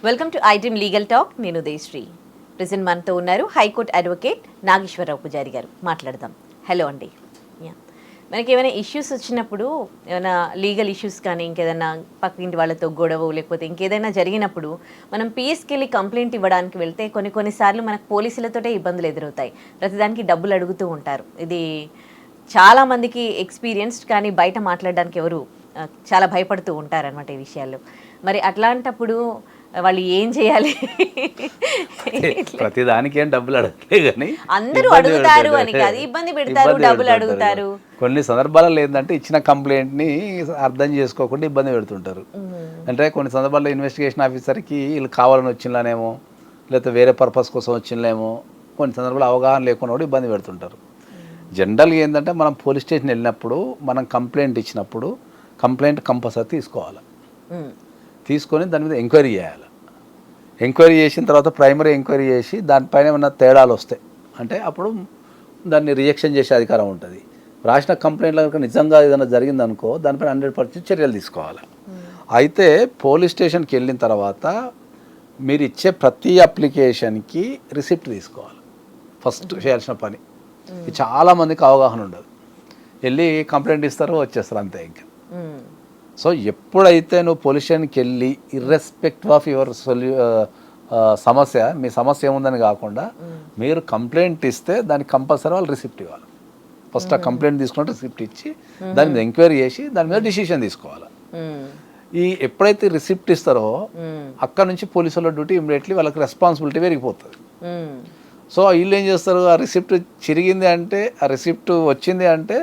Welcome to iDream legal talk. నేను Udayasri. Present మనతో ఉన్నారు హైకోర్టు అడ్వకేట్ నాగేశ్వరరావు పూజారి గారు. మాట్లాడదాం. హలో అండి. మనకి ఏమైనా ఇష్యూస్ వచ్చినప్పుడు, ఏమైనా లీగల్ ఇష్యూస్ కానీ ఇంకేదైనా పక్కింటి వాళ్ళతో గొడవ లేకపోతే ఇంకేదైనా జరిగినప్పుడు మనం పిఎస్కి వెళ్ళి కంప్లైంట్ ఇవ్వడానికి వెళ్తే కొన్నిసార్లు మనకు పోలీసులతోటే ఇబ్బందులు ఎదురవుతాయి. ప్రతిదానికి డబ్బులు అడుగుతూ ఉంటారు. ఇది చాలామందికి ఎక్స్పీరియన్స్డ్, కానీ బయట మాట్లాడడానికి ఎవరు చాలా భయపడుతూ ఉంటారనమాట ఈ విషయాల్లో. మరి అట్లాంటప్పుడు వాళ్ళు ఏం చేయాలి? ప్రతిదానికి ఏం డబ్బులు అడగలే కానీ అందరూ అడుగుతారు అని కాదు, ఇబ్బంది పెడతారు, డబ్బులు అడుగుతారు. కొన్ని సందర్భాలలో ఏంటంటే ఇచ్చిన కంప్లైంట్ని అర్థం చేసుకోకుండా ఇబ్బంది పెడుతుంటారు. అంటే కొన్ని సందర్భాల్లో ఇన్వెస్టిగేషన్ ఆఫీసర్కి వీళ్ళు కావాలని వచ్చినలేమో, లేకపోతే వేరే పర్పస్ కోసం వచ్చినలేమో, కొన్ని సందర్భాల్లో అవగాహన లేకుండా కూడా ఇబ్బంది పెడుతుంటారు. జనరల్గా ఏంటంటే మనం పోలీస్ స్టేషన్ వెళ్ళినప్పుడు మనం కంప్లైంట్ ఇచ్చినప్పుడు కంప్లైంట్ కంపల్సరీ తీసుకోవాలి. తీసుకొని దాని మీద ఎంక్వైరీ చేయాలి. ఎంక్వైరీ చేసిన తర్వాత ప్రైమరీ ఎంక్వైరీ చేసి దానిపైన ఏమన్నా తేడాలు వస్తాయి అంటే అప్పుడు దాన్ని రిజెక్షన్ చేసే అధికారం ఉంటుంది. రాసిన కంప్లైంట్లో కనుక నిజంగా ఏదైనా జరిగిందనుకో దానిపైన 100% చర్యలు తీసుకోవాలి. అయితే పోలీస్ స్టేషన్కి వెళ్ళిన తర్వాత మీరు ఇచ్చే ప్రతి అప్లికేషన్కి రిసిప్ట్ తీసుకోవాలి. ఫస్ట్ చేయాల్సిన పని. చాలామందికి అవగాహన ఉండదు. వెళ్ళి కంప్లైంట్ ఇస్తారు, వచ్చేస్తారు, అంతే. ఇంకా సో ఎప్పుడైతే నువ్వు పోలీస్ స్టేషన్కి వెళ్ళి ఇర్రెస్పెక్టివ్ ఆఫ్ యువర్ సమస్య, మీ సమస్య ఏముందని కాకుండా మీరు కంప్లైంట్ ఇస్తే దానికి కంపల్సరీ వాళ్ళు రిసిప్ట్ ఇవ్వాలి. ఫస్ట్ ఆ కంప్లైంట్ తీసుకుంటే రిసిప్ట్ ఇచ్చి దాని మీద ఎంక్వైరీ చేసి దాని మీద డిసిషన్ తీసుకోవాలి. ఎప్పుడైతే రిసిప్ట్ ఇస్తారో అక్కడ నుంచి పోలీసుల డ్యూటీ ఇమీడియట్లీ వాళ్ళకి రెస్పాన్సిబిలిటీ పెరిగిపోతుంది. సో వీళ్ళు ఏం చేస్తారు, ఆ రిసిప్ట్ చిరిగింది అంటే, ఆ రిసిప్ట్ వచ్చింది అంటే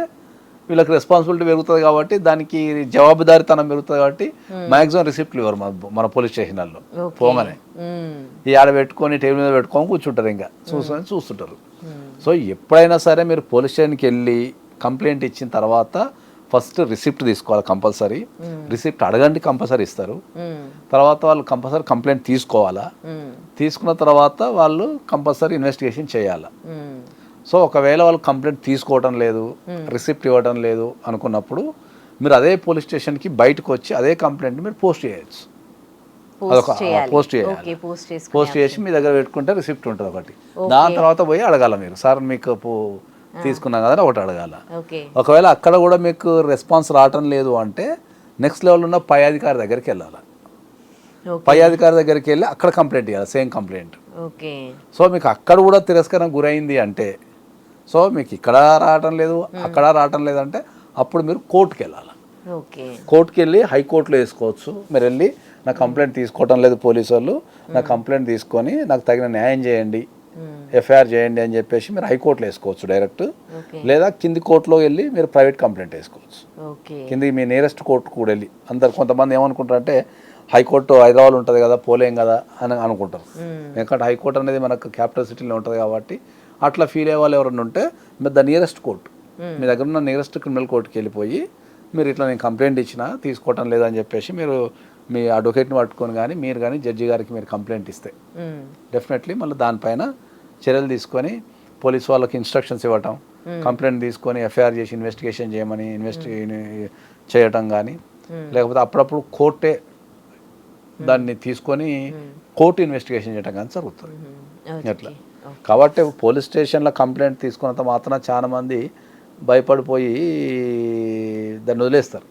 వీళ్ళకి రెస్పాన్సిబిలిటీ పెరుగుతుంది కాబట్టి దానికి జవాబుదారీతనం పెరుగుతుంది కాబట్టి మ్యాక్సిమం రిసిప్ట్లు ఇవ్వరు మన పోలీస్ స్టేషన్లలో. పోగానే ఈ ఆడ పెట్టుకొని టేబుల్ మీద పెట్టుకొని కూర్చుంటారు, ఇంకా చూస్తుంటారు. సో ఎప్పుడైనా సరే మీరు పోలీస్ స్టేషన్కి వెళ్ళి కంప్లైంట్ ఇచ్చిన తర్వాత ఫస్ట్ రిసిప్ట్ తీసుకోవాలి కంపల్సరీ. రిసిప్ట్ అడగండి, కంపల్సరీ ఇస్తారు. తర్వాత వాళ్ళు కంపల్సరీ కంప్లైంట్ తీసుకోవాలా. తీసుకున్న తర్వాత వాళ్ళు కంపల్సరీ ఇన్వెస్టిగేషన్ చేయాలి. సో ఒకవేళ వాళ్ళు కంప్లైంట్ తీసుకోవడం లేదు, రిసిప్ట్ ఇవ్వడం లేదు అనుకున్నప్పుడు మీరు అదే పోలీస్ స్టేషన్కి బయటకు వచ్చి అదే కంప్లైంట్ మీరు పోస్ట్ చేయొచ్చు. పోస్ట్ చేయాలి. పోస్ట్ చేసి మీ దగ్గర పెట్టుకుంటే రిసిప్ట్ ఉంటుంది ఒకటి. దాని తర్వాత పోయి అడగాల, మీరు సార్ మీకు తీసుకున్నాం కదా ఒకటి అడగాల. ఒకవేళ అక్కడ కూడా మీకు రెస్పాన్స్ రావటం లేదు అంటే నెక్స్ట్ లెవెల్ ఉన్న పై అధికారి దగ్గరికి వెళ్ళాలి. పై అధికారి దగ్గరికి వెళ్ళి అక్కడ కంప్లైంట్ ఇవ్వాలి, సేమ్ కంప్లైంట్. సో మీకు అక్కడ కూడా తిరస్కారం గురైంది అంటే, సో మీకు ఇక్కడ రావటం లేదు అక్కడ రావటం లేదంటే అప్పుడు మీరు కోర్టుకి వెళ్ళాలి. కోర్టుకి వెళ్ళి హైకోర్టులో వేసుకోవచ్చు. మీరు వెళ్ళి నా కంప్లైంట్ తీసుకోవటం లేదు పోలీసు వాళ్ళు, నా కంప్లైంట్ తీసుకొని నాకు తగిన న్యాయం చేయండి, ఎఫ్ఐఆర్ చేయండి అని చెప్పేసి మీరు హైకోర్టులో వేసుకోవచ్చు డైరెక్ట్. లేదా కింది కోర్టులో వెళ్ళి మీరు ప్రైవేట్ కంప్లైంట్ వేసుకోవచ్చు. కింది మీ నియరెస్ట్ కోర్టు కూడా వెళ్ళి. అందరు కొంతమంది ఏమనుకుంటారంటే హైకోర్టు హైదరాబాద్ ఉంటుంది కదా, పోలేం కదా అని అనుకుంటారు. ఎందుకంటే హైకోర్టు అనేది మనకు క్యాపిటల్ సిటీలో ఉంటుంది కాబట్టి అట్లా ఫీల్ అయ్యే వాళ్ళు ఎవరైనా ఉంటే మీరు ద నియరెస్ట్ కోర్టు, మీ దగ్గర ఉన్న నియరెస్ట్ క్రిమినల్ కోర్టుకి వెళ్ళిపోయి మీరు ఇట్లా నేను కంప్లైంట్ ఇచ్చినా తీసుకోవటం లేదని చెప్పేసి మీరు మీ అడ్వకేట్ని పట్టుకొని కానీ మీరు కానీ జడ్జి గారికి మీరు కంప్లైంట్ ఇస్తే డెఫినెట్లీ మళ్ళీ దానిపైన చర్యలు తీసుకొని పోలీసు వాళ్ళకి ఇన్స్ట్రక్షన్స్ ఇవ్వటం, కంప్లైంట్ తీసుకొని ఎఫ్ఐఆర్ చేసి ఇన్వెస్టిగేషన్ చేయమని చేయటం కానీ, లేకపోతే అప్పుడప్పుడు కోర్టే దాన్ని తీసుకొని కోర్టు ఇన్వెస్టిగేషన్ చేయడం కానీ జరుగుతుంది. అట్లా కాబట్టి పోలీస్ స్టేషన్లో కంప్లైంట్ తీసుకున్నంత మాత్రం చాలా మంది భయపడిపోయి దాన్ని వదిలేస్తారు.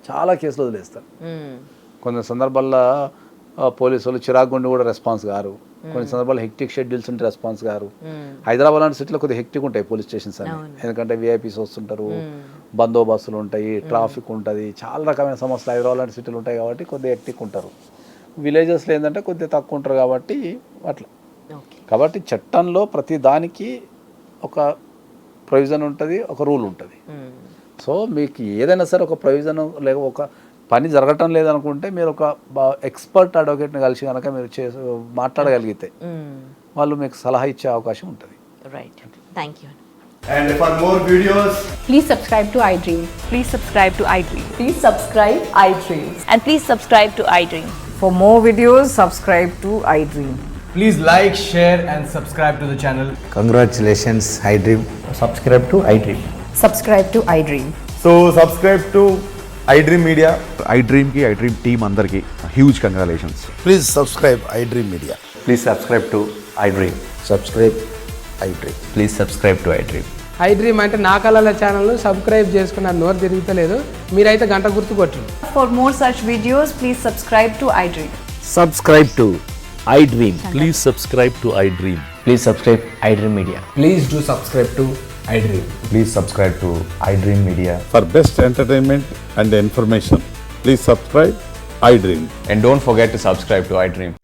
చాలా కేసులు వదిలేస్తారు. కొన్ని సందర్భాల్లో పోలీసులు చిరాగుండి కూడా రెస్పాన్స్ గారు. కొన్ని సందర్భాల్లో హెక్టిక్ షెడ్యూల్స్ ఉంటే రెస్పాన్స్ గారు. హైదరాబాద్ లాంటి సిటీలో కొద్దిగా హెక్టిక్ ఉంటాయి పోలీస్ స్టేషన్స్ అన్ని. ఎందుకంటే విఐపీస్ వస్తుంటారు, బందోబస్తులు ఉంటాయి, ట్రాఫిక్ ఉంటుంది, చాలా రకమైన సమస్యలు హైదరాబాద్ లాంటి సిటీలు ఉంటాయి కాబట్టి కొద్దిగా హెక్టిక్ ఉంటారు. విలేజెస్లో ఏంటంటే కొద్దిగా తక్కువ ఉంటారు కాబట్టి అట్లా. కాబట్టి చట్టంలో ప్రతి దానికి ఒక ప్రొవిజన్ ఉంటుంది, ఒక రూల్ ఉంటుంది. సో మీకు ఏదైనా సరే ఒక ప్రొవిజన్ లేక ఒక పని జరగటం లేదనుకుంటే మీరు ఒక ఎక్స్పర్ట్ అడ్వకేట్ని కలిసి కనుక మీరు మాట్లాడగలిగితే వాళ్ళు మీకు సలహా ఇచ్చే అవకాశం ఉంటుంది. Right, thank you. And for more videos, please subscribe to iDream. Please subscribe to iDream. Please subscribe iDream. And please subscribe to iDream. For more videos, subscribe to iDream. please like, share and subscribe to the channel. Congratulations, iDream. Subscribe to iDream. Subscribe to iDream. So subscribe to iDream Media. iDream కి iDream team అందరికీ huge congratulations. Please subscribe iDream Media. Please subscribe to iDream. Subscribe iDream. Please subscribe to iDream. iDream అంటే నా కళల ఛానల్ను subscribe చేసుకున్న నోరు తిరుగుతలేదు మీరైతే గంట గుర్తు కొట్టండి. For more such videos, please subscribe to iDream. Subscribe to iDream. Please subscribe to iDream. Please subscribe iDream Media. Please do subscribe to iDream. Please subscribe to iDream Media. For best entertainment and information, please subscribe iDream. And don't forget to subscribe to iDream.